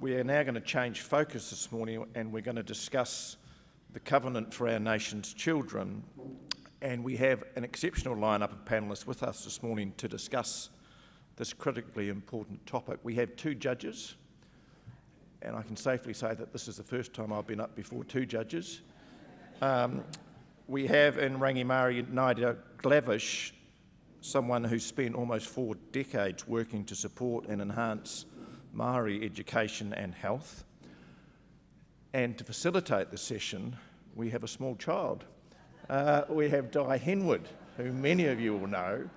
We are now going to change focus this morning, and we're going to discuss the covenant for our nation's children. And we have an exceptional lineup of panellists with us this morning to discuss this critically important topic. We have two judges, and I can safely say that this is the first time I've been up before two judges. We have in Rangimarie, Naida Glavish, someone who's spent almost 4 decades working to support and enhance Māori education and health. And to facilitate the session, we have a small child. We have Dai Henwood, who many of you will know.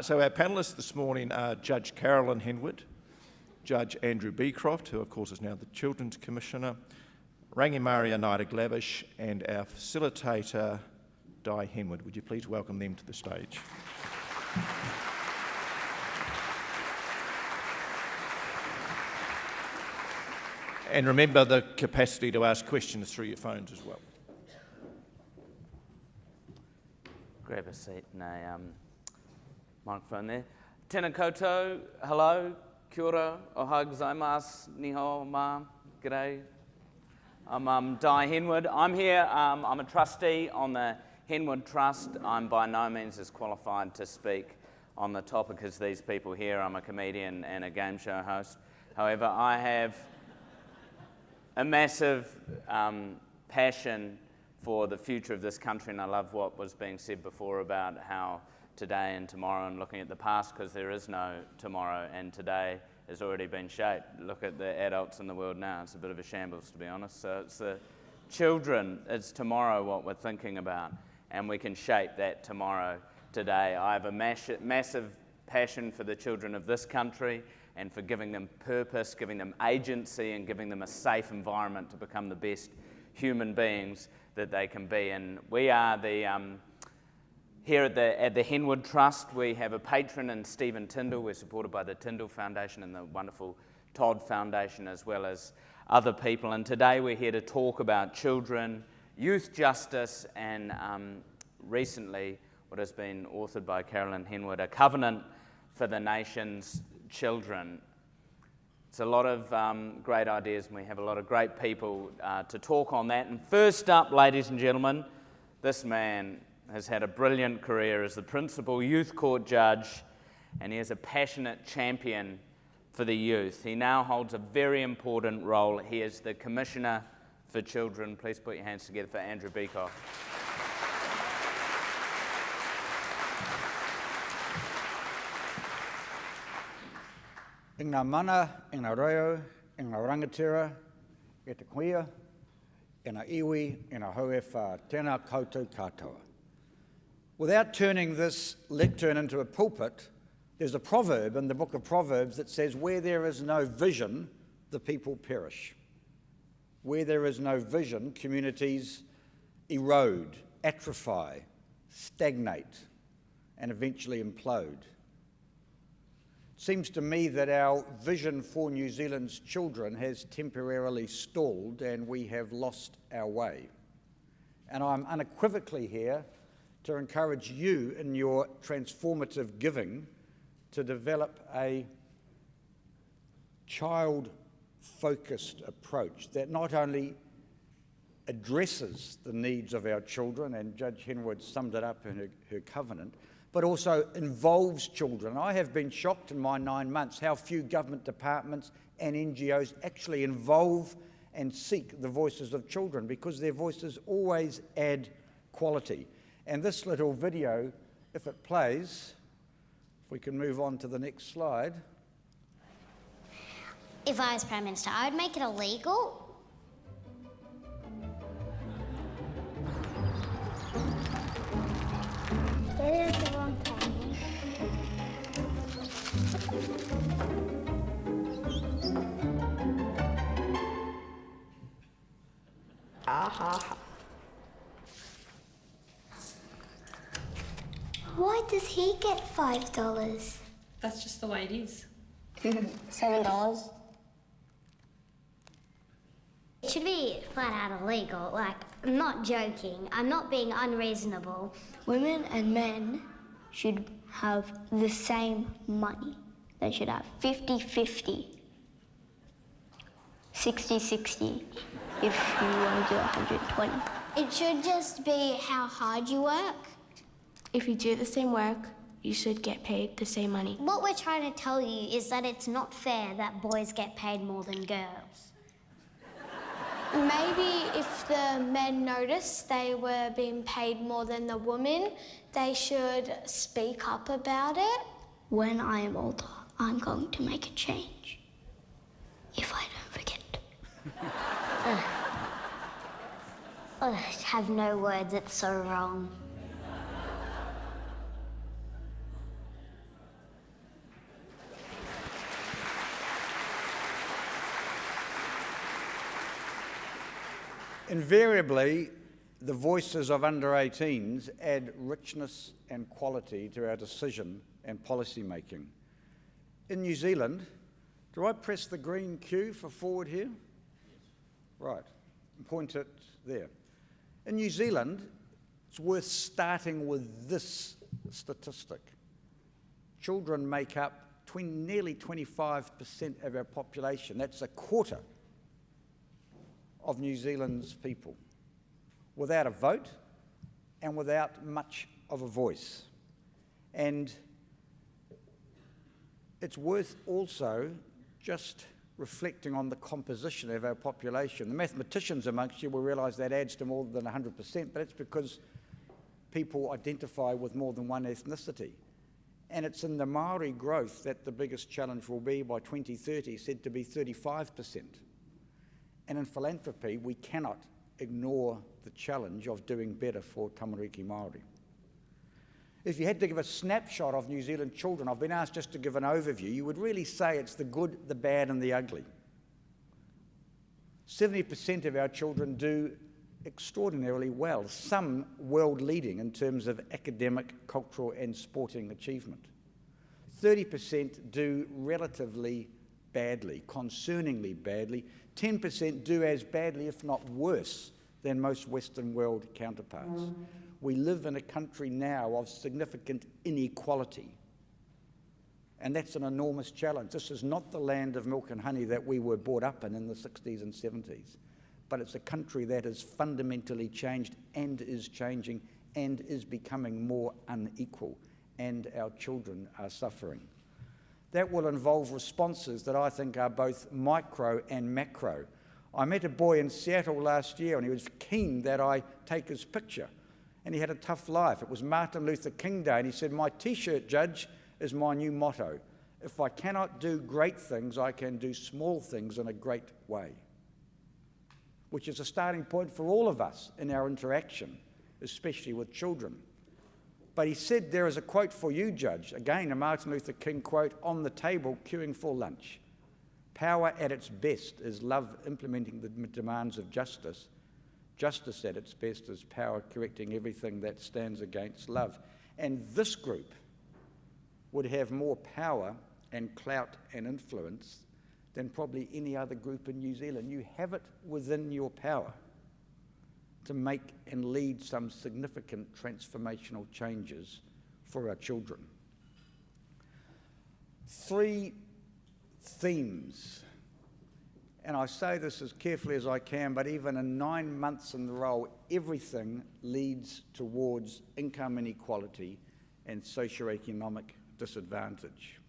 So our panellists this morning are Judge Carolyn Henwood, Judge Andrew Becroft, who of course is now the Children's Commissioner, Rangimarie Naida Glavish, and our facilitator, Dai Henwood. Would you please welcome them to the stage? And remember the capacity to ask questions through your phones as well. Grab a seat and a microphone there. Tēnā koutou, hello, kia ora, oha gozaimasu, niho, ma, g'day. I'm Dai Henwood. I'm here, I'm a trustee on the Henwood Trust. I'm by no means as qualified to speak on the topic as these people here. I'm a comedian and a game show host. However, I have a massive passion for the future of this country, and I love what was being said before about how today and tomorrow, and looking at the past, because there is no tomorrow, and today has already been shaped. Look at the adults in the world now. It's a bit of a shambles, to be honest. So it's the children, it's tomorrow what we're thinking about, and we can shape that tomorrow today. I have a massive passion for the children of this country and for giving them purpose, giving them agency, and giving them a safe environment to become the best human beings that they can be. And we are here at the Henwood Trust, we have a patron in Stephen Tyndall. We're supported by the Tyndall Foundation and the wonderful Todd Foundation, as well as other people. And today we're here to talk about children, youth justice, and recently what has been authored by Carolyn Henwood, a covenant for the nation's children. It's a lot of great ideas, and we have a lot of great people to talk on that. And first up, ladies and gentlemen, this man has had a brilliant career as the principal youth court judge, and he is a passionate champion for the youth. He now holds a very important role. He is the Commissioner for Children. Please put your hands together for Andrew Becroft. I ngā mana, i ngā reo, i ngā rangatira, e te kuia, e ngā iwi, e ngā hauewha, tēnā koutou katoa. Without turning this lectern into a pulpit, there's a proverb in the book of Proverbs that says, where there is no vision, the people perish. Where there is no vision, communities erode, atrophy, stagnate, and eventually implode. It seems to me that our vision for New Zealand's children has temporarily stalled and we have lost our way. And I'm unequivocally here to encourage you in your transformative giving to develop a child-focused approach that not only addresses the needs of our children, and Judge Henwood summed it up in her covenant, but also involves children. I have been shocked in my 9 months how few government departments and NGOs actually involve and seek the voices of children, because their voices always add quality. And this little video, if it plays, if we can move on to the next slide. If I was Prime Minister, I would make it illegal. That is the wrong thing. Why does he get $5? That's just the way it is. $7. It should be flat out illegal. Like, I'm not joking. I'm not being unreasonable. Women and men should have the same money. They should have 50-50. 60-60 if you want to do 120. It should just be how hard you work. If you do the same work, you should get paid the same money. What we're trying to tell you is that it's not fair that boys get paid more than girls. Maybe if the men noticed they were being paid more than the women, they should speak up about it. When I am older, I'm going to make a change. If I don't forget. I have no words, it's so wrong. Invariably, the voices of under 18s add richness and quality to our decision and policy making. In New Zealand, do I press the green cue for forward here? Right, point it there. In New Zealand, it's worth starting with this statistic. Children make up nearly 25% of our population. That's a quarter of New Zealand's people, without a vote and without much of a voice. And it's worth also just reflecting on the composition of our population. The mathematicians amongst you will realise that adds to more than 100%, but it's because people identify with more than one ethnicity. And it's in the Māori growth that the biggest challenge will be by 2030, said to be 35%. And in philanthropy, we cannot ignore the challenge of doing better for tamariki Māori. If you had to give a snapshot of New Zealand children, I've been asked just to give an overview, you would really say it's the good, the bad and the ugly. 70% of our children do extraordinarily well, some world-leading in terms of academic, cultural and sporting achievement. 30% do relatively badly, concerningly badly. 10% do as badly, if not worse, than most Western world counterparts. We live in a country now of significant inequality, and that's an enormous challenge. This is not the land of milk and honey that we were brought up in the 60s and 70s, but it's a country that has fundamentally changed and is changing and is becoming more unequal, and our children are suffering. That will involve responses that I think are both micro and macro. I met a boy in Seattle last year and he was keen that I take his picture, and he had a tough life. It was Martin Luther King Day and he said, "My t-shirt, Judge, is my new motto. If I cannot do great things, I can do small things in a great way," which is a starting point for all of us in our interaction, especially with children. But he said, "There is a quote for you, Judge," again a Martin Luther King quote, "on the table queuing for lunch. Power at its best is love implementing the demands of justice. Justice at its best is power correcting everything that stands against love." And this group would have more power and clout and influence than probably any other group in New Zealand. You have it within your power to make and lead some significant transformational changes for our children. 3 themes, and I say this as carefully as I can, but even in 9 months in the role, everything leads towards income inequality and socioeconomic disadvantage.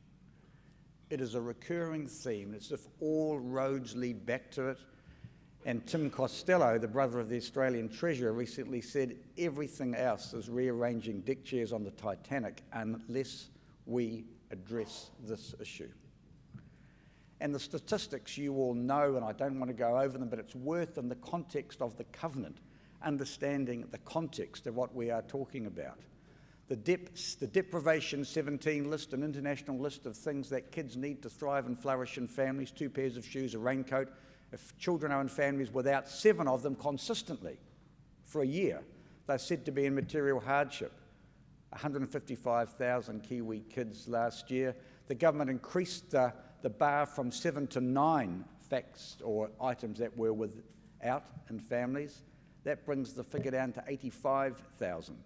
It is a recurring theme. It's as if all roads lead back to it. And Tim Costello, the brother of the Australian Treasurer, recently said everything else is rearranging deck chairs on the Titanic unless we address this issue. And the statistics you all know, and I don't want to go over them, but it's worth in the context of the covenant, understanding the context of what we are talking about. The deprivation 17 list, an international list of things that kids need to thrive and flourish in families: 2 pairs of shoes, a raincoat. If children are in families without 7 of them consistently for a year, they're said to be in material hardship. 155,000 Kiwi kids last year. The government increased the bar from 7 to 9 facts or items that were without in families. That brings the figure down to 85,000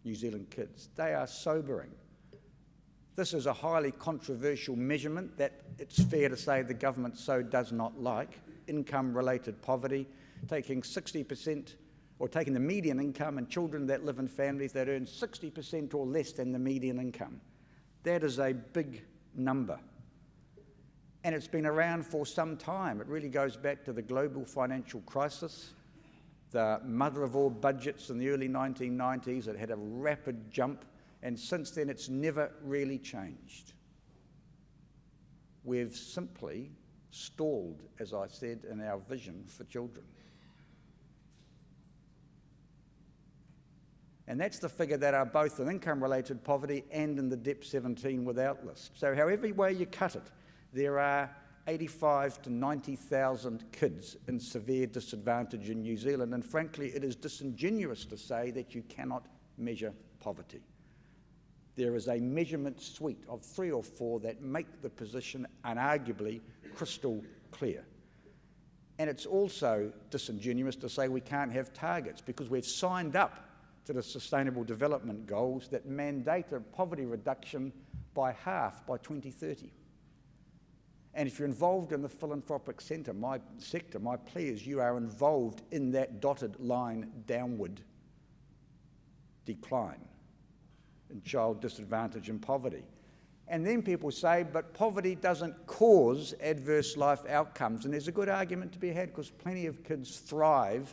New Zealand kids. They are sobering. This is a highly controversial measurement that it's fair to say the government so does not like, income-related poverty, taking 60%, or taking the median income and children that live in families that earn 60% or less than the median income. That is a big number. And it's been around for some time. It really goes back to the global financial crisis, the mother of all budgets in the early 1990s. It had a rapid jump, and since then it's never really changed. We've simply stalled, as I said, in our vision for children. And that's the figure that are both in income-related poverty and in the DEP 17 without list. So however way you cut it, there are 85 to 90,000 kids in severe disadvantage in New Zealand, and frankly it is disingenuous to say that you cannot measure poverty. There is a measurement suite of 3 or 4 that make the position unarguably crystal clear. And it's also disingenuous to say we can't have targets, because we've signed up to the Sustainable Development Goals that mandate a poverty reduction by half by 2030. And if you're involved in the philanthropic sector, my plea is you are involved in that dotted line downward decline in child disadvantage and poverty. And then people say, but poverty doesn't cause adverse life outcomes. And there's a good argument to be had, because plenty of kids thrive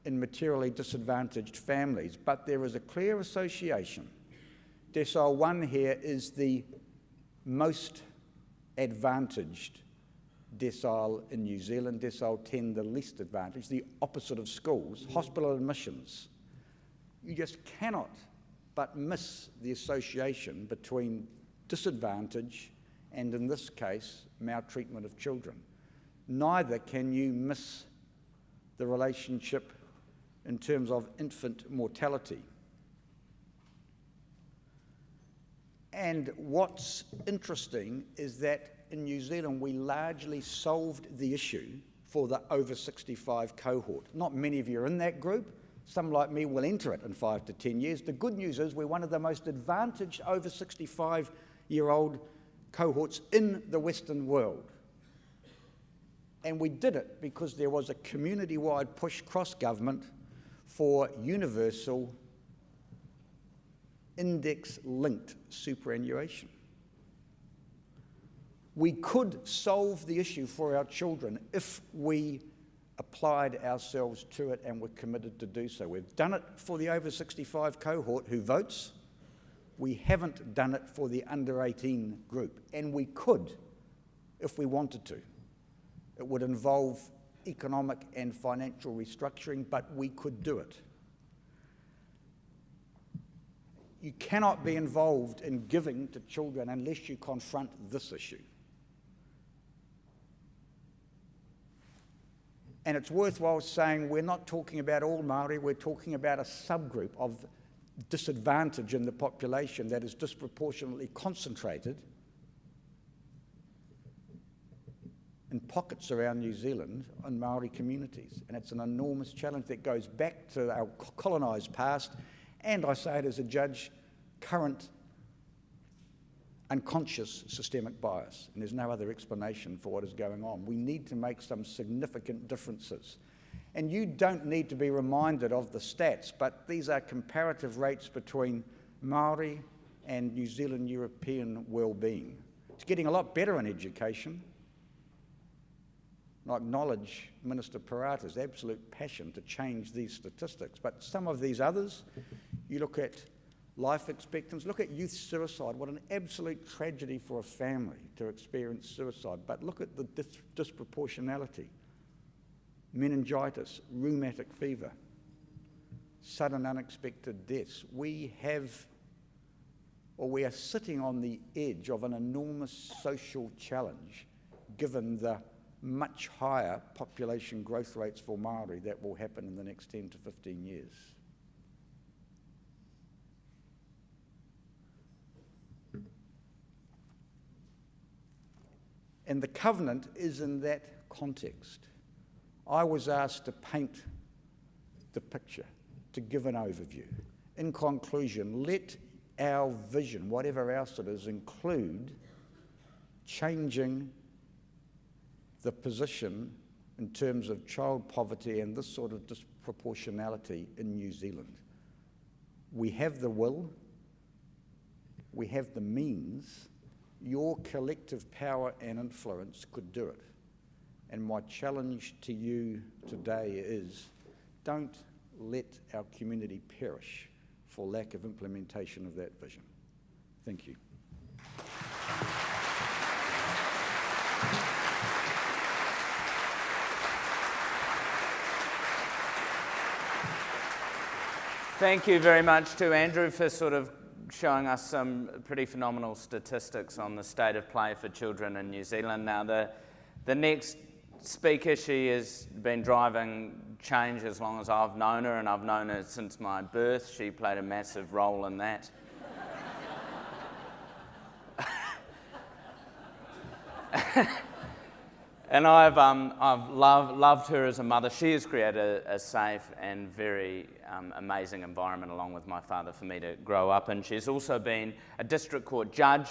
in materially disadvantaged families. But there is a clear association. Decile 1 here is the most advantaged decile in New Zealand, decile 10 the least advantaged, the opposite of schools, hospital admissions. You just cannot but miss the association between disadvantage and, in this case, maltreatment of children. Neither can you miss the relationship in terms of infant mortality. And what's interesting is that in New Zealand we largely solved the issue for the over 65 cohort. Not many of you are in that group. Some like me will enter it in 5 to 10 years. The good news is we're one of the most advantaged over 65-year-old cohorts in the Western world. And we did it because there was a community-wide push cross-government for universal index-linked superannuation. We could solve the issue for our children if we applied ourselves to it and were committed to do so. We've done it for the over 65 cohort who votes. We haven't done it for the under 18 group, and we could if we wanted to. It would involve economic and financial restructuring, but we could do it. You cannot be involved in giving to children unless you confront this issue. And it's worthwhile saying we're not talking about all Māori, we're talking about a subgroup of disadvantage in the population that is disproportionately concentrated in pockets around New Zealand and Māori communities. And it's an enormous challenge that goes back to our colonised past, and I say it as a judge, current unconscious systemic bias. And there's no other explanation for what is going on. We need to make some significant differences. And you don't need to be reminded of the stats, but these are comparative rates between Māori and New Zealand European well-being. It's getting a lot better in education. I acknowledge Minister Parata's absolute passion to change these statistics, but some of these others, you look at life expectancy, look at youth suicide, what an absolute tragedy for a family to experience suicide, but look at the disproportionality. Meningitis, rheumatic fever, sudden unexpected deaths. We are sitting on the edge of an enormous social challenge given the much higher population growth rates for Māori that will happen in the next 10 to 15 years. And the covenant is in that context. I was asked to paint the picture, to give an overview. In conclusion, let our vision, whatever else it is, include changing the position in terms of child poverty and this sort of disproportionality in New Zealand. We have the will, we have the means. Your collective power and influence could do it. And my challenge to you today is, don't let our community perish for lack of implementation of that vision. Thank you. Thank you very much to Andrew for sort of showing us some pretty phenomenal statistics on the state of play for children in New Zealand. Now, the next speaker, she has been driving change as long as I've known her, and I've known her since my birth. She played a massive role in that. And I've loved her as a mother. She has created a safe and very amazing environment, along with my father, for me to grow up in. She's also been a district court judge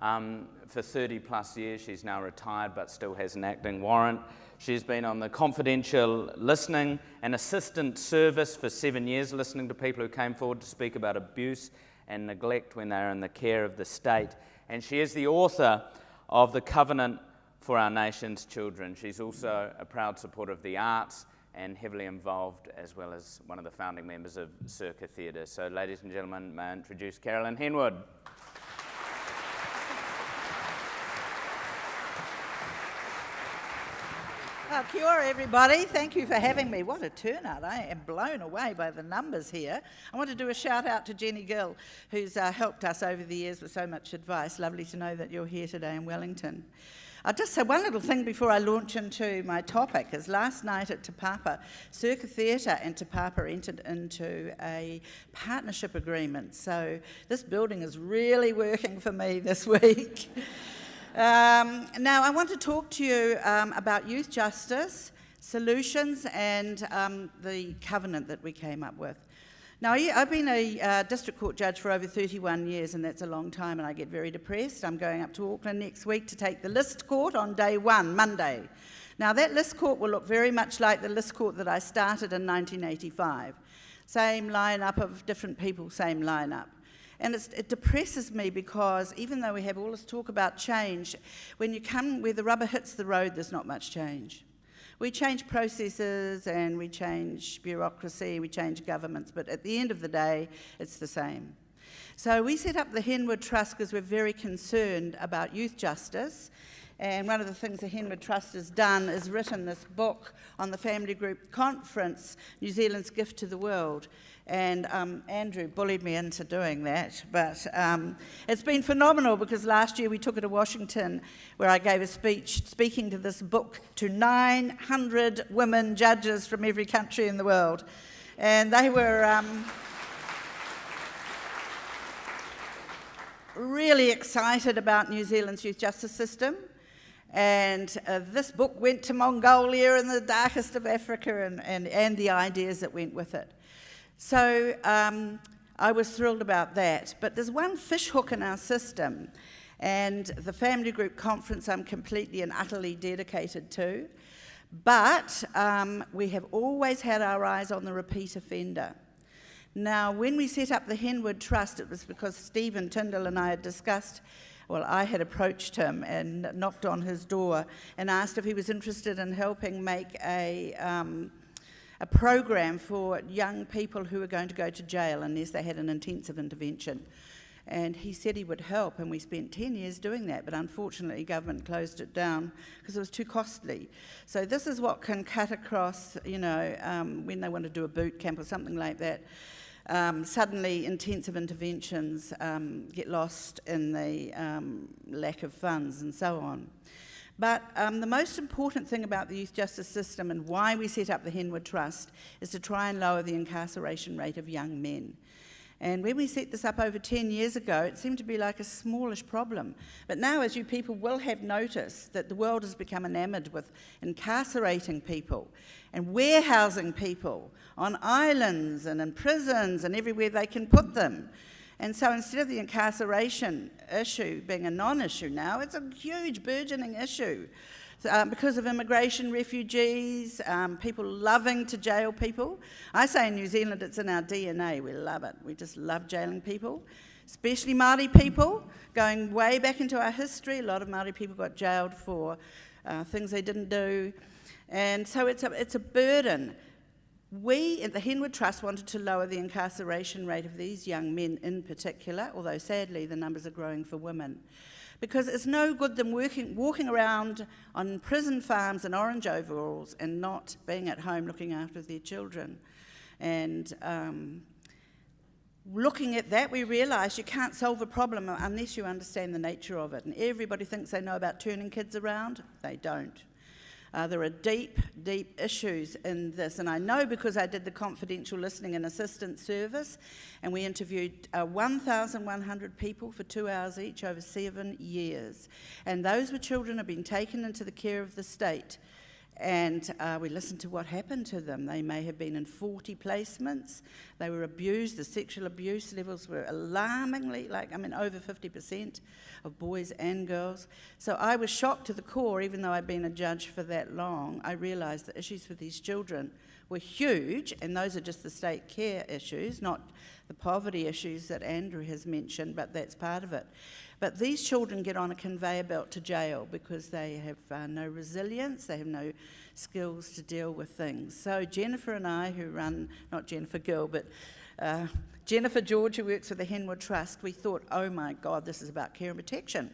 for 30 plus years. She's now retired but still has an acting warrant. She's been on the confidential listening and assistant service for 7 years, listening to people who came forward to speak about abuse and neglect when they're in the care of the state. And she is the author of The Covenant for Our Nation's Children. She's also a proud supporter of the arts and heavily involved, as well as one of the founding members of Circa Theatre. So, ladies and gentlemen, may I introduce Carolyn Henwood. Kia ora, everybody. Thank you for having me. What a turnout. I am blown away by the numbers here. I want to do a shout out to Jenny Gill, who's helped us over the years with so much advice. Lovely to know that you're here today in Wellington. I'll just say one little thing before I launch into my topic, is last night at Te Papa, Circa Theatre and Te Papa entered into a partnership agreement. So this building is really working for me this week. Now I want to talk to you about youth justice, solutions, and the covenant that we came up with. Now, I've been a district court judge for over 31 years, and that's a long time, and I get very depressed. I'm going up to Auckland next week to take the list court on day one, Monday. Now, that list court will look very much like the list court that I started in 1985. Same lineup of different people, same lineup. And it depresses me because even though we have all this talk about change, when you come where the rubber hits the road, there's not much change. We change processes and we change bureaucracy, we change governments, but at the end of the day, it's the same. So we set up the Henwood Trust because we're very concerned about youth justice. And one of the things the Henwood Trust has done is written this book on the family group conference, New Zealand's Gift to the World. And Andrew bullied me into doing that, but it's been phenomenal because last year we took it to Washington where I gave a speech speaking to this book to 900 women judges from every country in the world. And they were really excited about New Zealand's youth justice system. And this book went to Mongolia in the darkest of Africa and the ideas that went with it. So I was thrilled about that. But there's one fishhook in our system, and the family group conference I'm completely and utterly dedicated to. But we have always had our eyes on the repeat offender. Now, when we set up the Henwood Trust, it was because Stephen Tyndall and I had discussed, well, I had approached him and knocked on his door and asked if he was interested in helping make a program for young people who were going to go to jail unless they had an intensive intervention. And he said he would help, and we spent 10 years doing that, but unfortunately government closed it down because it was too costly. So this is what can cut across, when they want to do a boot camp or something like that. Suddenly intensive interventions get lost in the lack of funds and so on. But the most important thing about the youth justice system and why we set up the Henwood Trust is to try and lower the incarceration rate of young men. And when we set this up over 10 years ago, it seemed to be like a smallish problem. But now, as you people will have noticed, that the world has become enamoured with incarcerating people and warehousing people on islands and in prisons and everywhere they can put them. And so instead of the incarceration issue being a non-issue now, it's a huge burgeoning issue. Because of immigration, refugees, people loving to jail people. I say in New Zealand it's in our DNA, we love it. We just love jailing people, especially Māori people. Going way back into our history, a lot of Māori people got jailed for things they didn't do. And so it's a burden. We at the Henwood Trust wanted to lower the incarceration rate of these young men in particular, although sadly the numbers are growing for women. Because it's no good them walking around on prison farms in orange overalls and not being at home looking after their children. And looking at that, we realised you can't solve a problem unless you understand the nature of it. And everybody thinks they know about turning kids around. They don't. There are deep, deep issues in this, and I know because I did the confidential listening and assistance service, and we interviewed 1,100 people for 2 hours each over 7 years. And those were children who had been taken into the care of the state, and we listened to what happened to them. They may have been in 40 placements. They were abused. The sexual abuse levels were alarmingly, over 50% of boys and girls. So I was shocked to the core, even though I'd been a judge for that long. I realised the issues with these children were huge, and those are just the state care issues, not the poverty issues that Andrew has mentioned, but that's part of it. But these children get on a conveyor belt to jail because they have no resilience, they have no skills to deal with things. So Jennifer and I, who run, not Jennifer Gill, but Jennifer George, who works for the Henwood Trust, we thought, oh my God, this is about care and protection.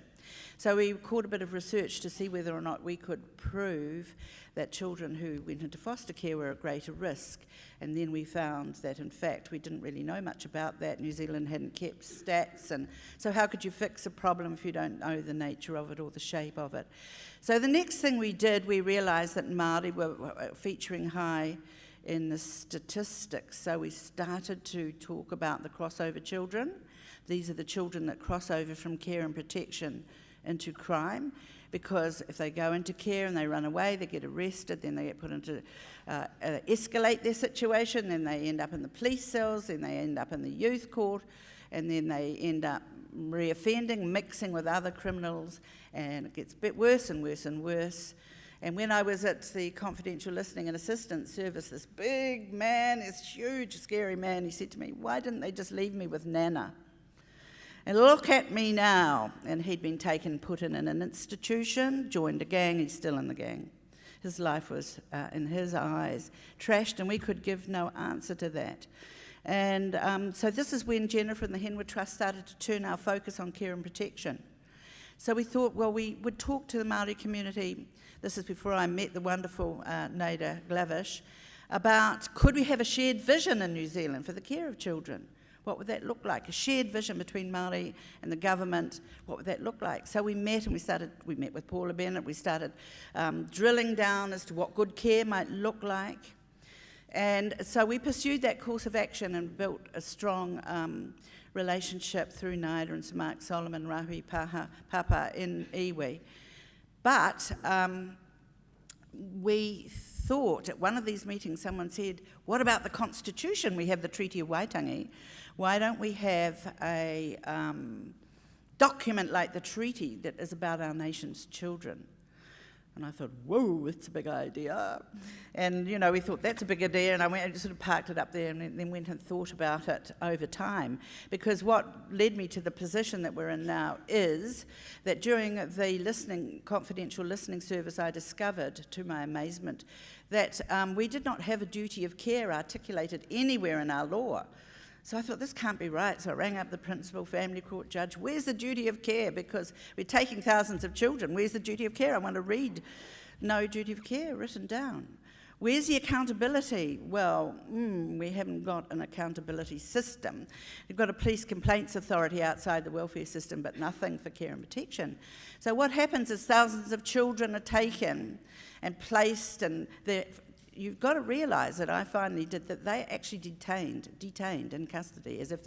So we caught a bit of research to see whether or not we could prove that children who went into foster care were at greater risk. And then we found that, in fact, we didn't really know much about that. New Zealand hadn't kept stats. And so how could you fix a problem if you don't know the nature of it or the shape of it? So the next thing we did, we realised that Māori were featuring high in the statistics. So we started to talk about the crossover children. These are the children that cross over from care and protection into crime, because if they go into care and they run away, they get arrested, then they get put into, escalate their situation, then they end up in the police cells, then they end up in the youth court, and then they end up reoffending, mixing with other criminals, and it gets a bit worse and worse and worse. And when I was at the confidential listening and assistance service, this big man, this huge, scary man, he said to me, why didn't they just leave me with Nana? And look at me now. And he'd been taken, put in an institution, joined a gang, he's still in the gang. His life was, in his eyes, trashed, and we could give no answer to that. And so this is when Jennifer and the Henwood Trust started to turn our focus on care and protection. So we thought, well, we would talk to the Māori community, this is before I met the wonderful Naida Glavish, about could we have a shared vision in New Zealand for the care of children? What would that look like? A shared vision between Māori and the government, what would that look like? So we met and we met with Paula Bennett, we started drilling down as to what good care might look like. And so we pursued that course of action and built a strong relationship through Naida and Sir Mark Solomon, Rahui Papa in iwi. But we thought at one of these meetings, someone said, what about the Constitution? We have the Treaty of Waitangi. Why don't we have a document like the treaty that is about our nation's children? And I thought, whoa, it's a big idea. And, you know, we thought that's a big idea, and I went and sort of parked it up there and then went and thought about it over time. Because what led me to the position that we're in now is that during the confidential listening service, I discovered, to my amazement, that we did not have a duty of care articulated anywhere in our law. So I thought, this can't be right. So I rang up the principal family court judge. Where's the duty of care? Because we're taking thousands of children. Where's the duty of care? I want to read no duty of care written down. Where's the accountability? Well, we haven't got an accountability system. We've got a police complaints authority outside the welfare system, but nothing for care and protection. So what happens is thousands of children are taken and placed, and you've got to realise that I finally did that they actually detained in custody, as if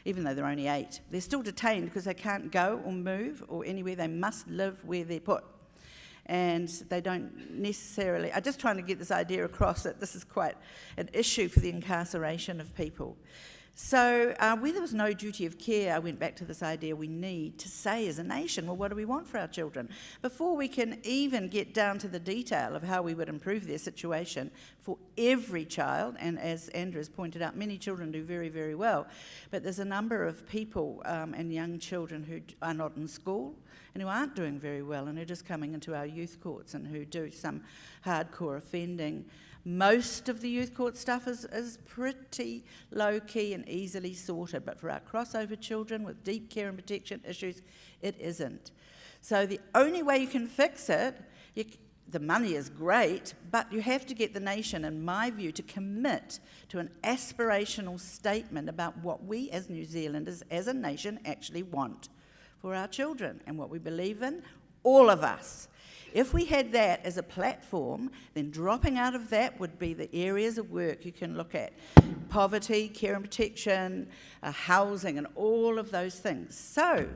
even though they're only 8, they're still detained because they can't go or move or anywhere. They must live where they're put. And they don't necessarily, I'm just trying to get this idea across that this is quite an issue for the incarceration of people. So where there was no duty of care, I went back to this idea we need to say as a nation, well, what do we want for our children? Before we can even get down to the detail of how we would improve their situation for every child, and as Andrew has pointed out, many children do very, very well, but there's a number of people and young children who are not in school and who aren't doing very well and who are just coming into our youth courts and who do some hardcore offending. Most of the youth court stuff is pretty low-key and easily sorted, but for our crossover children with deep care and protection issues, it isn't. So the only way you can fix it, the money is great, but you have to get the nation, in my view, to commit to an aspirational statement about what we as New Zealanders, as a nation, actually want for our children and what we believe in, all of us. If we had that as a platform, then dropping out of that would be the areas of work you can look at. Poverty, care and protection, housing, and all of those things. So,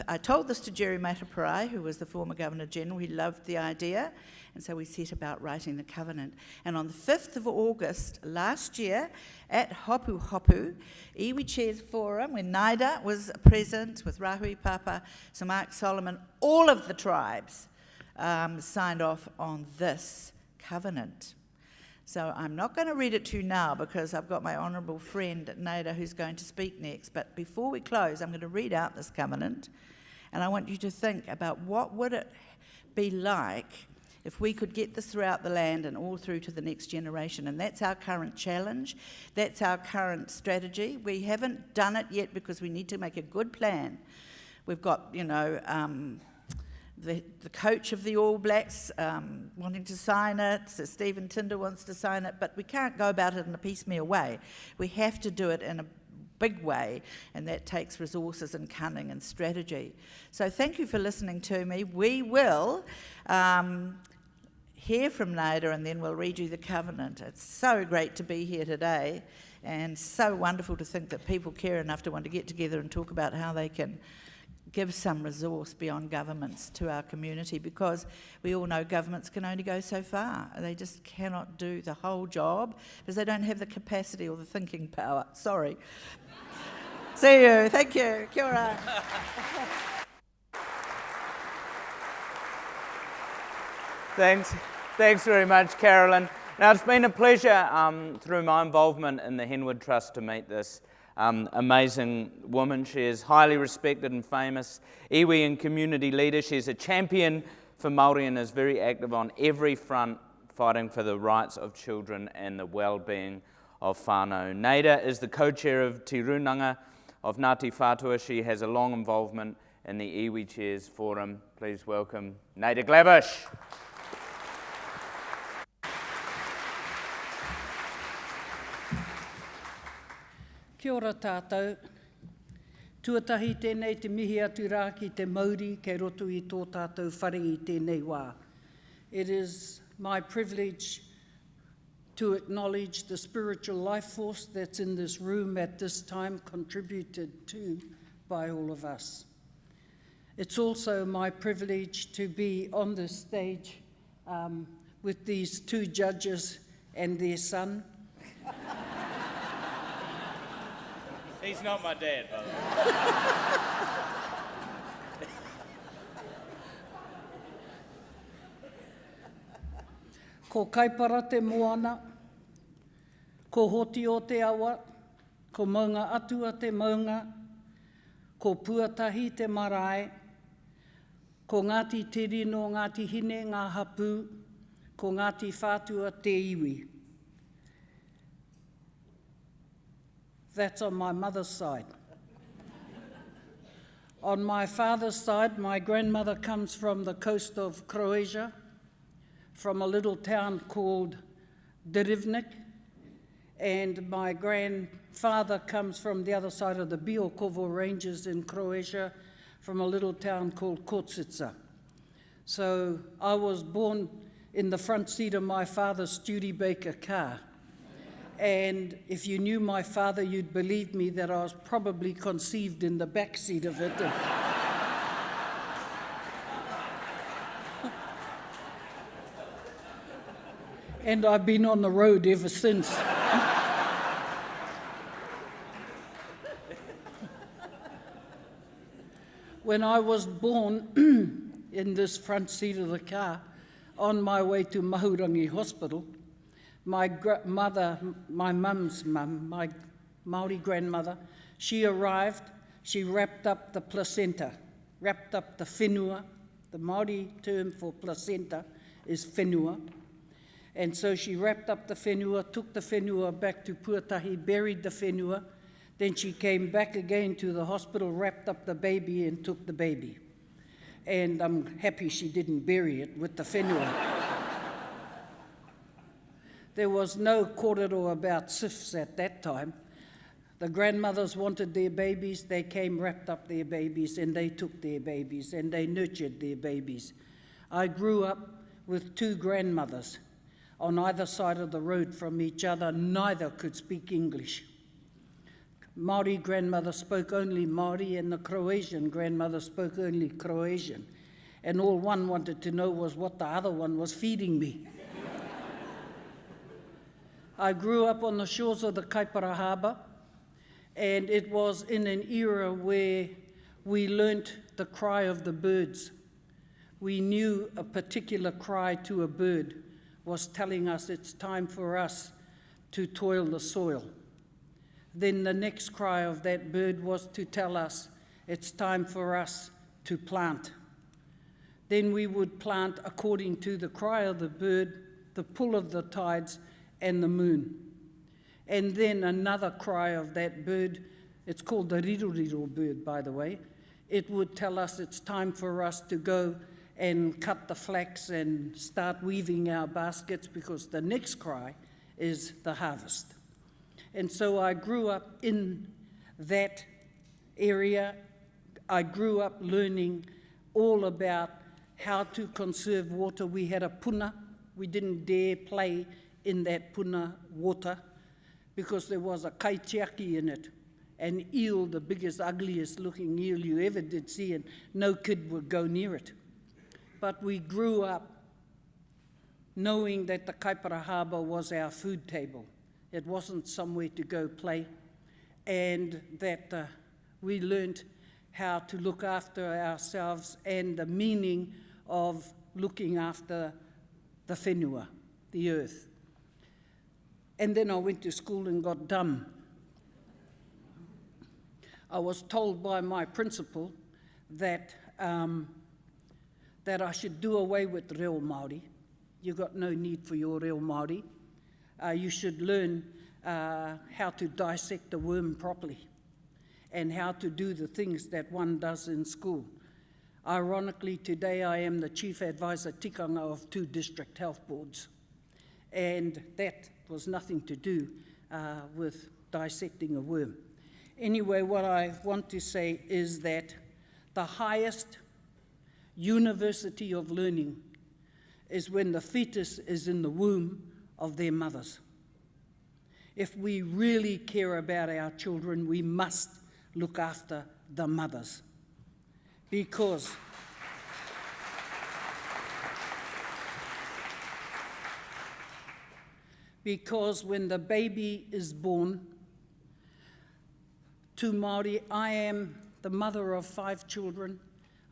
I told this to Jerry Mataparai, who was the former Governor-General. He loved the idea, and so we set about writing the covenant. And on the 5th of August last year, at Hopu Hopu, Iwi Chairs Forum, when Naida was present with Rahui Papa, Sir Mark Solomon, all of the tribes signed off on this covenant. So I'm not going to read it to you now because I've got my honourable friend Naida who's going to speak next. But before we close, I'm going to read out this covenant, and I want you to think about what would it be like if we could get this throughout the land and all through to the next generation. And that's our current challenge. That's our current strategy. We haven't done it yet because we need to make a good plan. We've got, the coach of the All Blacks wanting to sign it, Sir Stephen Tinder wants to sign it, but we can't go about it in a piecemeal way. We have to do it in a big way, and that takes resources and cunning and strategy. So thank you for listening to me. We will hear from Naida and then we'll read you the covenant. It's so great to be here today and so wonderful to think that people care enough to want to get together and talk about how they can give some resource beyond governments to our community, because we all know governments can only go so far. They just cannot do the whole job because they don't have the capacity or the thinking power. Sorry. See you. Thank you. Kia ora. Thanks very much, Carolyn. Now, it's been a pleasure through my involvement in the Henwood Trust to meet this amazing woman. She is highly respected and famous iwi and community leader. She's a champion for Māori and is very active on every front, fighting for the rights of children and the well-being of whānau. Naida is the co-chair of Te Rūnanga of Ngāti Whātua. She has a long involvement in the Iwi Chairs Forum. Please welcome Naida Glavish. Kia ora tātou. Tuatahi tēnei te mihi atu rā ki te Māori kei roto I tō tātou whare I tēnei wā. It is my privilege to acknowledge the spiritual life force that's in this room at this time, contributed to by all of us. It's also my privilege to be on this stage with these two judges and their son. He's not my dad, by the way. Ko kaipara te moana, ko hoti o te awa, ko maunga atua te maunga, ko puatahi te marae, ko Ngāti te rino, Ngāti hine, ngā hapu, ko Ngāti Whātua te iwi. That's on my mother's side. On my father's side, my grandmother comes from the coast of Croatia, from a little town called Derivnik, and my grandfather comes from the other side of the Biokovo Ranges in Croatia, from a little town called Kotsica. So I was born in the front seat of my father's Studebaker car. And if you knew my father, you'd believe me that I was probably conceived in the back seat of it. And I've been on the road ever since. When I was born in this front seat of the car, on my way to Mahurangi Hospital, my mum's mum, my Māori grandmother, she arrived, she wrapped up the placenta, wrapped up the whenua. The Māori term for placenta is whenua. And so she wrapped up the whenua, took the whenua back to Puatahi, buried the whenua. Then she came back again to the hospital, wrapped up the baby and took the baby. And I'm happy she didn't bury it with the whenua. There was no kōrero about SIFs at that time. The grandmothers wanted their babies, they came, wrapped up their babies, and they took their babies, and they nurtured their babies. I grew up with two grandmothers on either side of the road from each other. Neither could speak English. Māori grandmother spoke only Māori, and the Croatian grandmother spoke only Croatian. And all one wanted to know was what the other one was feeding me. I grew up on the shores of the Kaipara Harbour, and it was in an era where we learnt the cry of the birds. We knew a particular cry to a bird was telling us it's time for us to toil the soil. Then the next cry of that bird was to tell us it's time for us to plant. Then we would plant according to the cry of the bird, the pull of the tides, and the moon. And then another cry of that bird, it's called the riroriro bird, by the way. It would tell us it's time for us to go and cut the flax and start weaving our baskets, because the next cry is the harvest. And so I grew up in that area. I grew up learning all about how to conserve water. We had a puna. We didn't dare play in that puna water because there was a kaitiaki in it, an eel, the biggest, ugliest looking eel you ever did see, and no kid would go near it. But we grew up knowing that the Kaipara Harbour was our food table. It wasn't somewhere to go play, and that we learnt how to look after ourselves and the meaning of looking after the whenua, the earth. And then I went to school and got dumb. I was told by my principal that I should do away with reo Māori. You got no need for your reo Māori. You should learn how to dissect a worm properly and how to do the things that one does in school. Ironically, today I am the chief advisor tikanga of 2 district health boards, and that was nothing to do with dissecting a worm. Anyway, what I want to say is that the highest university of learning is when the fetus is in the womb of their mothers. If we really care about our children, we must look after the mothers. Because when the baby is born, to Māori, I am the mother of 5 children.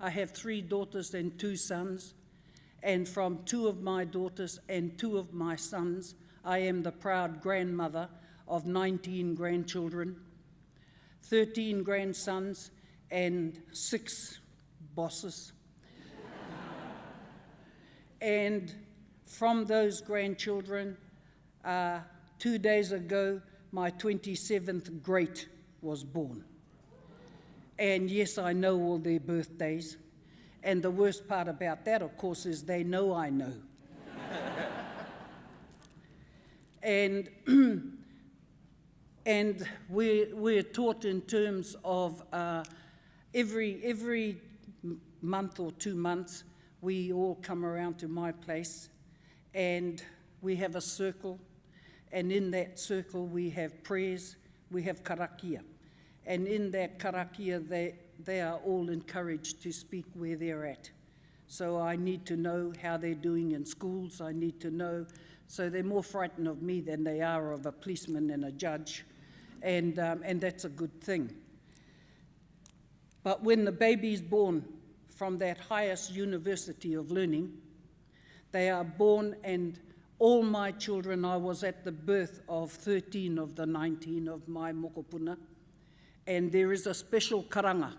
I have 3 daughters and 2 sons. And from 2 of my daughters and 2 of my sons, I am the proud grandmother of 19 grandchildren, 13 grandsons, and 6 bosses. And from those grandchildren, 2 days ago, my 27th great was born. And yes, I know all their birthdays. And the worst part about that, of course, is they know I know. And we're taught in terms of every month or 2 months, we all come around to my place and we have a circle, and in that circle we have prayers, we have karakia. And in that karakia, they are all encouraged to speak where they're at. So I need to know how they're doing in schools, I need to know. So they're more frightened of me than they are of a policeman and a judge. And that's a good thing. But when the baby's born from that highest university of learning, they are born, and all my children, I was at the birth of 13 of the 19 of my mokopuna, and there is a special karanga,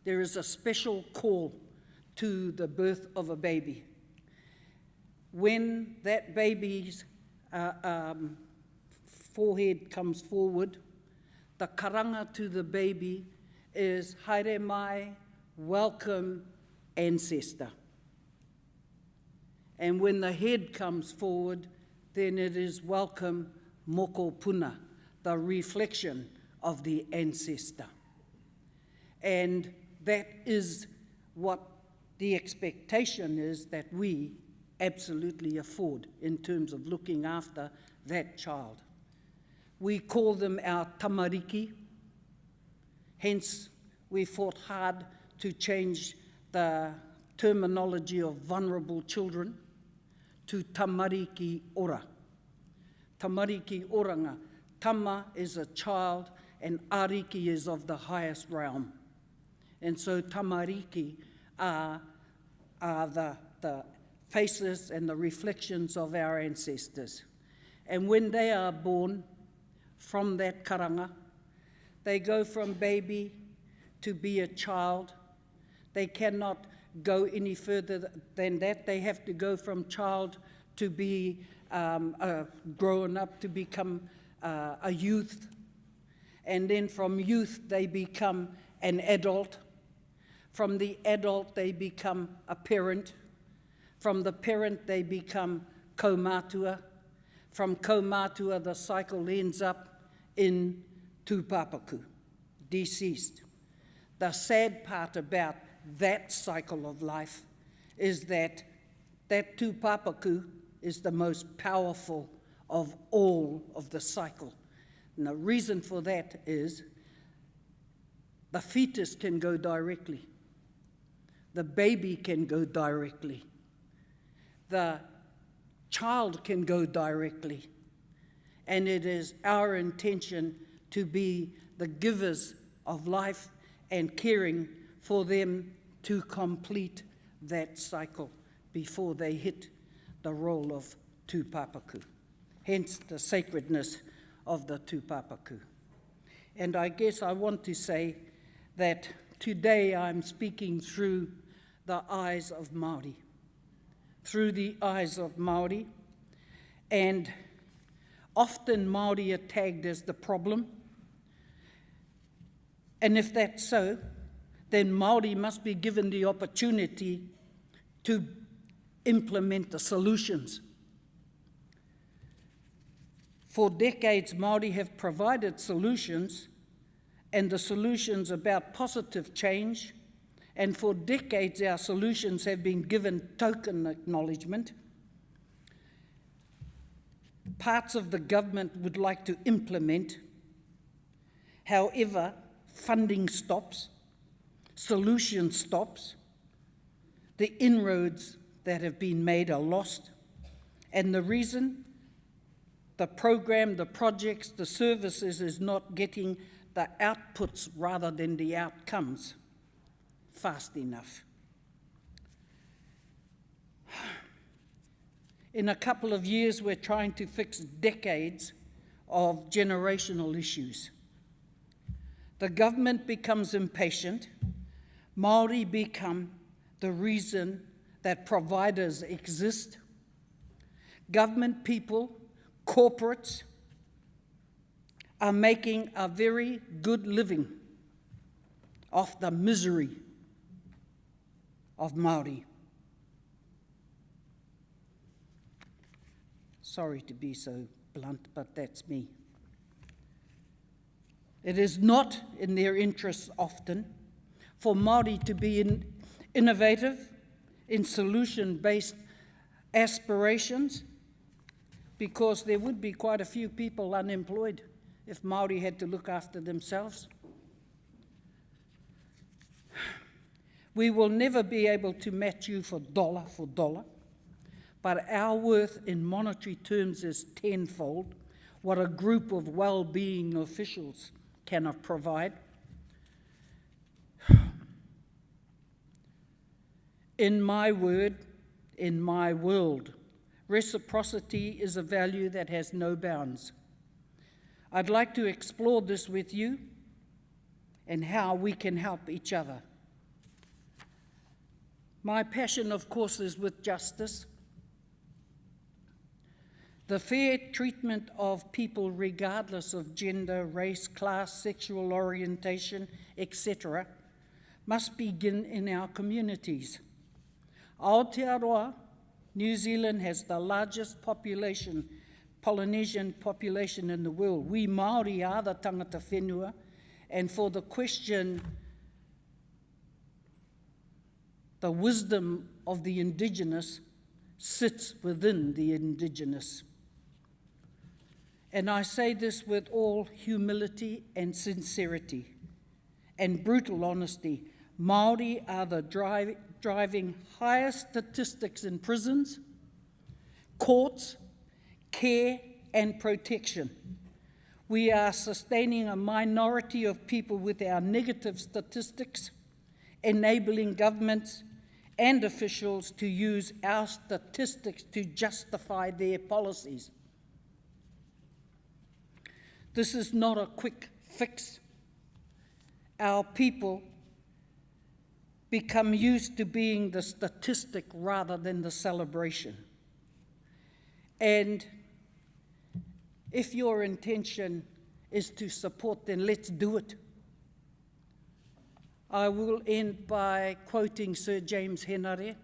there is a special call to the birth of a baby. When that baby's forehead comes forward, the karanga to the baby is haere mai, welcome ancestor. And when the head comes forward, then it is welcome mokopuna, the reflection of the ancestor. And that is what the expectation is that we absolutely afford in terms of looking after that child. We call them our tamariki, hence we fought hard to change the terminology of vulnerable children to tamariki ora. Tamariki oranga. Tama is a child and ariki is of the highest realm. And so tamariki are the faces and the reflections of our ancestors. And when they are born from that karanga, they go from baby to be a child. They cannot go any further than that. They have to go from child to be grown up to become a youth. And then from youth they become an adult. From the adult they become a parent. From the parent they become kaumātua. From kaumātua the cycle ends up in tūpapaku, deceased. The sad part about that cycle of life is that that tūpapaku is the most powerful of all of the cycle. And the reason for that is the fetus can go directly. The baby can go directly. The child can go directly. And it is our intention to be the givers of life and caring for them to complete that cycle before they hit the role of tūpapaku. Hence the sacredness of the tūpapaku. And I guess I want to say that today I'm speaking through the eyes of Māori. Through the eyes of Māori. And often Māori are tagged as the problem. And if that's so, then Māori must be given the opportunity to implement the solutions. For decades, Māori have provided solutions, and the solutions about positive change, and for decades our solutions have been given token acknowledgement. Parts of the government would like to implement. However, funding stops, solution stops, the inroads that have been made are lost, and the reason the program, the projects, the services is not getting the outputs rather than the outcomes fast enough. In a couple of years, we're trying to fix decades of generational issues. The government becomes impatient. Māori become the reason that providers exist. Government people, corporates, are making a very good living off the misery of Māori. Sorry to be so blunt, but that's me. It is not in their interests often for Māori to be innovative in solution-based aspirations, because there would be quite a few people unemployed if Māori had to look after themselves. We will never be able to match you for dollar, but our worth in monetary terms is tenfold what a group of well-being officials cannot provide. In my word, in my world, reciprocity is a value that has no bounds. I'd like to explore this with you and how we can help each other. My passion, of course, is with justice. The fair treatment of people regardless of gender, race, class, sexual orientation, etc., must begin in our communities. Aotearoa, New Zealand has the largest population, Polynesian population in the world. We Māori are the tangata whenua, and for the question, the wisdom of the Indigenous sits within the Indigenous. And I say this with all humility and sincerity and brutal honesty. Māori are the driving highest statistics in prisons, courts, care and protection. We are sustaining a minority of people with our negative statistics, enabling governments and officials to use our statistics to justify their policies. This is not a quick fix. Our people become used to being the statistic rather than the celebration. And if your intention is to support, then let's do it. I will end by quoting Sir James Henare,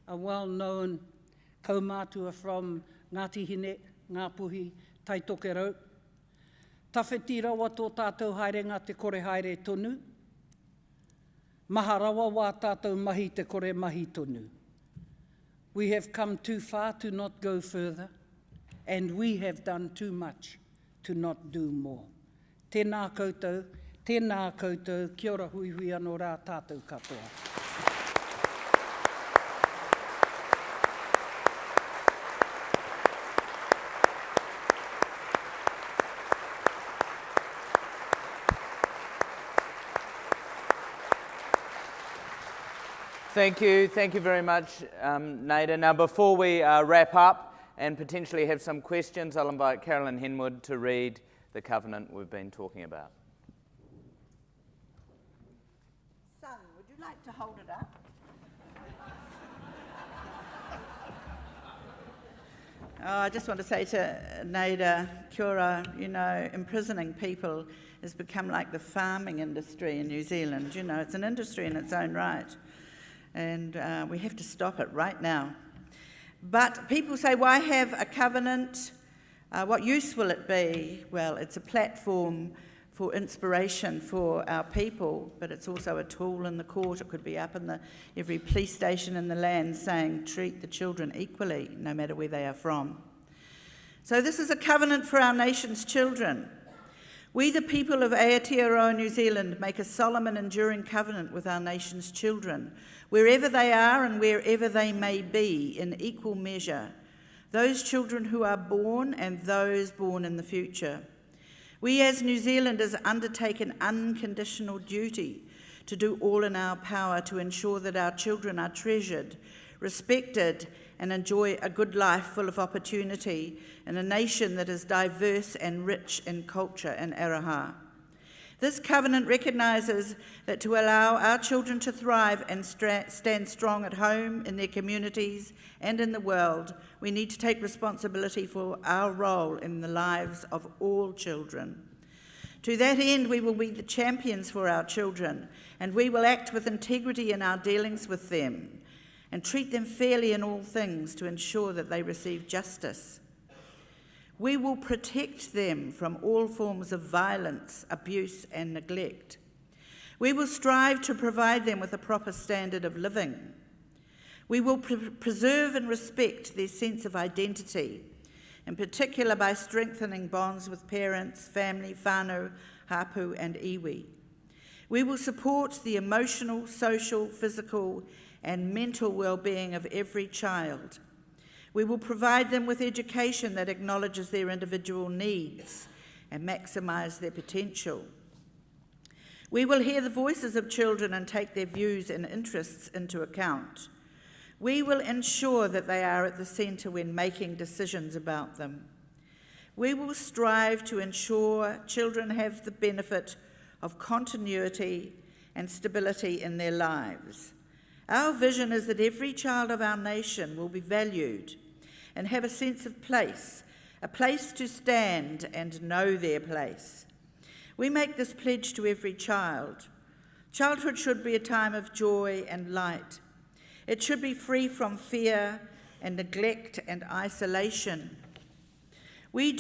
a well-known kaumātua from Ngāti Hine, Ngāpuhi, Taitokerau. Tawhiti rawa tō tātou haerenga te kore haere tonu. Maha rawa wā tātou mahi te kore mahi tonu. We have come too far to not go further, and we have done too much to not do more. Tēnā koutou, kia ora hui hui anō rā tātou katoa. Thank you very much, Naida. Now, before we wrap up and potentially have some questions, I'll invite Carolyn Henwood to read the covenant we've been talking about. Son, would you like to hold it up? I just want to say to Naida, kia ora, imprisoning people has become like the farming industry in New Zealand. It's an industry in its own right. And we have to stop it right now. But people say, why have a covenant? What use will it be? Well, it's a platform for inspiration for our people, but it's also a tool in the court. It could be up in every police station in the land saying, treat the children equally, no matter where they are from. So this is a covenant for our nation's children. We, the people of Aotearoa, New Zealand, make a solemn and enduring covenant with our nation's children, wherever they are and wherever they may be, in equal measure, those children who are born and those born in the future. We as New Zealanders undertake an unconditional duty to do all in our power to ensure that our children are treasured, respected, and enjoy a good life full of opportunity in a nation that is diverse and rich in culture and araha. This covenant recognises that to allow our children to thrive and stand strong at home, in their communities and in the world, we need to take responsibility for our role in the lives of all children. To that end, we will be the champions for our children, and we will act with integrity in our dealings with them and treat them fairly in all things to ensure that they receive justice. We will protect them from all forms of violence, abuse, and neglect. We will strive to provide them with a proper standard of living. We will preserve and respect their sense of identity, in particular by strengthening bonds with parents, family, whānau, hapu, and iwi. We will support the emotional, social, physical, and mental well-being of every child. We will provide them with education that acknowledges their individual needs and maximise their potential. We will hear the voices of children and take their views and interests into account. We will ensure that they are at the centre when making decisions about them. We will strive to ensure children have the benefit of continuity and stability in their lives. Our vision is that every child of our nation will be valued and have a sense of place, a place to stand and know their place. We make this pledge to every child. Childhood should be a time of joy and light. It should be free from fear and neglect and isolation. We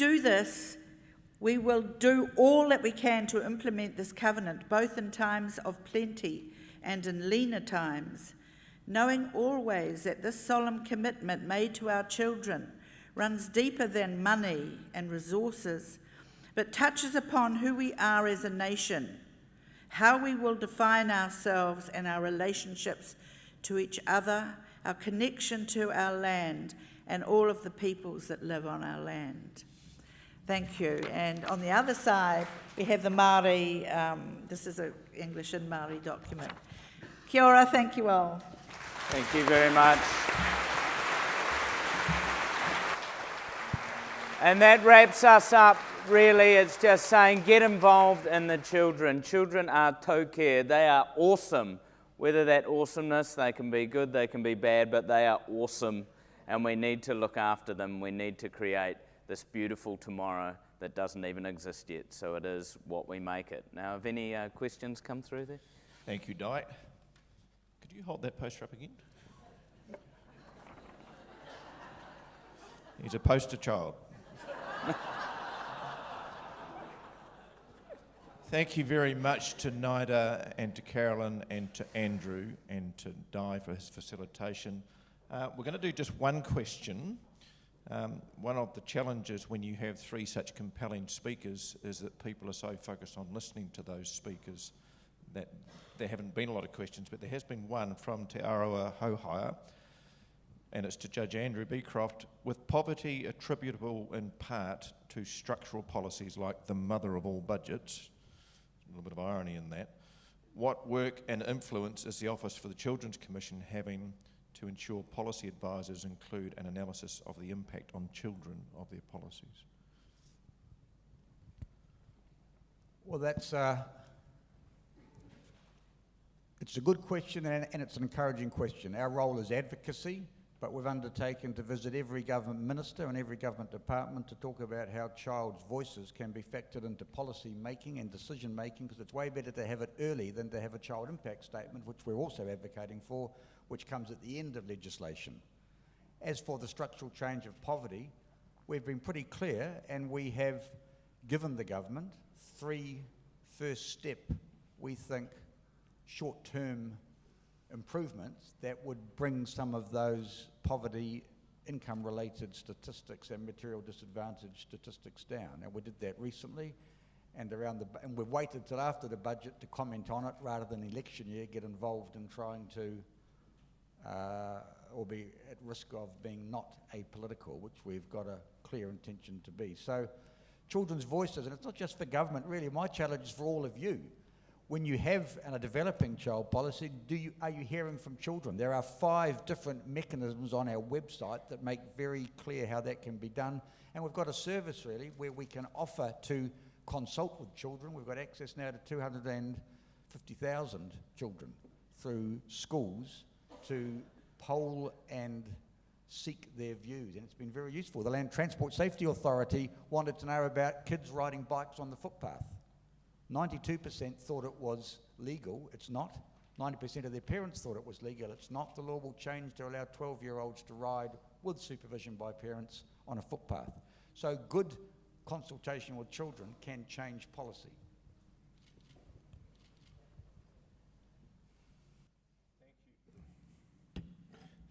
will do all that we can to implement this covenant, both in times of plenty and in leaner times, knowing always that this solemn commitment made to our children runs deeper than money and resources, but touches upon who we are as a nation, how we will define ourselves and our relationships to each other, our connection to our land, and all of the peoples that live on our land. Thank you. And on the other side, we have the Māori, this is an English and Māori document. Kia ora, thank you all. Thank you very much. And that wraps us up, really. It's just saying get involved in the children. Children are tauke. They are awesome. Whether that awesomeness, they can be good, they can be bad, but they are awesome. And we need to look after them. We need to create this beautiful tomorrow that doesn't even exist yet. So it is what we make it. Now, have any questions come through there? Thank you, Dai. Could you hold that poster up again? He's a poster child. Thank you very much to Naida and to Carolyn and to Andrew and to Dai for his facilitation. We're going to do just one question. One of the challenges when you have three such compelling speakers is that people are so focused on listening to those speakers that there haven't been a lot of questions, but there has been one from Te Aroa Hauhaia, and it's to Judge Andrew Becroft. With poverty attributable in part to structural policies like the mother of all budgets, a little bit of irony in that, what work and influence is the Office for the Children's Commission having to ensure policy advisors include an analysis of the impact on children of their policies? Well, it's a good question and it's an encouraging question. Our role is advocacy, but we've undertaken to visit every government minister and every government department to talk about how child's voices can be factored into policy making and decision making, because it's way better to have it early than to have a child impact statement, which we're also advocating for, which comes at the end of legislation. As for the structural change of poverty, we've been pretty clear, and we have given the government three first step, we think, short-term improvements that would bring some of those poverty income-related statistics and material disadvantage statistics down. And we did that recently, and we've waited till after the budget to comment on it rather than election year get involved in trying to or be at risk of being not apolitical, which we've got a clear intention to be. So children's voices, and it's not just for government really, my challenge is for all of you. When you have a developing child policy, are you hearing from children? There are 5 different mechanisms on our website that make very clear how that can be done. And we've got a service really where we can offer to consult with children. We've got access now to 250,000 children through schools to poll and seek their views, and it's been very useful. The Land Transport Safety Authority wanted to know about kids riding bikes on the footpath. 92% thought it was legal. It's not. 90% of their parents thought it was legal. It's not. The law will change to allow 12-year-olds to ride with supervision by parents on a footpath. So good consultation with children can change policy.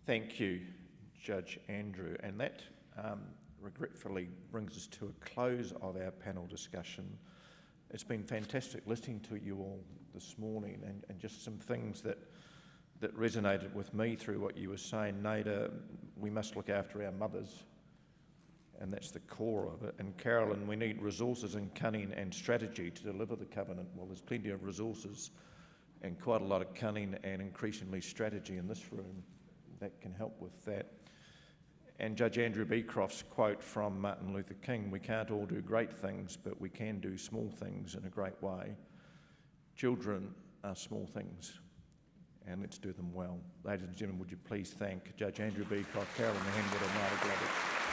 Thank you, Judge Andrew. And that regretfully brings us to a close of our panel discussion. It's been fantastic listening to you all this morning, and just some things that resonated with me through what you were saying. Naida, we must look after our mothers, and that's the core of it. And Carolyn, we need resources and cunning and strategy to deliver the covenant. Well, there's plenty of resources and quite a lot of cunning and increasingly strategy in this room that can help with that. And Judge Andrew Becroft's quote from Martin Luther King, we can't all do great things, but we can do small things in a great way. Children are small things, and let's do them well. Ladies and gentlemen, would you please thank Judge Andrew Becroft, Carolyn Henwood and Naida Glavish.